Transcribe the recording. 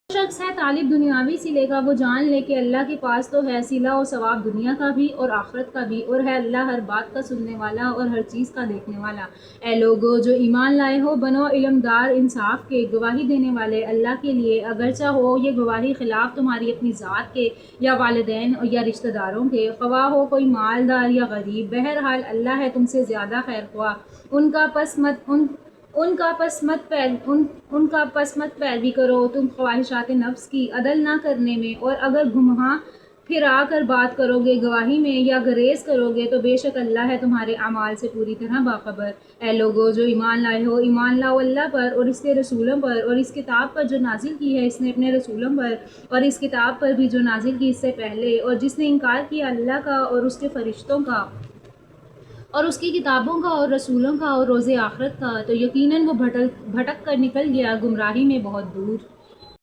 شخص ہے طالب دنیاوی صلے کا، وہ جان لے کہ اللہ کے پاس تو ہے صلہ و ثواب دنیا کا بھی اور آخرت کا بھی، اور ہے اللہ ہر بات کا سننے والا اور ہر چیز کا دیکھنے والا۔ اے لوگو جو ایمان لائے ہو، بنو علمدار انصاف کے، گواہی دینے والے اللہ کے لیے، اگرچہ ہو یہ گواہی خلاف تمہاری اپنی ذات کے یا والدین یا رشتہ داروں کے، خواہ ہو کوئی مالدار یا غریب، بہرحال اللہ ہے تم سے زیادہ خیر خواہ۔ ان کا پس مت پیروی کرو تم خواہشات نفس کی عدل نہ کرنے میں، اور اگر گمراہ پھرا کر بات کرو گے گواہی میں یا گریز کرو گے تو بے شک اللہ ہے تمہارے اعمال سے پوری طرح باخبر۔ اے لوگو جو ایمان لائے ہو، ایمان لاؤ اللہ پر اور اس کے رسولوں پر اور اس کتاب پر جو نازل کی ہے اس نے اپنے رسولوں پر، اور اس کتاب پر بھی جو نازل کی اس سے پہلے، اور جس نے انکار کیا اللہ کا اور اس کے فرشتوں کا اور اس کی کتابوں کا اور رسولوں کا اور روز آخرت کا، تو یقیناً وہ بھٹک کر نکل گیا گمراہی میں بہت دور۔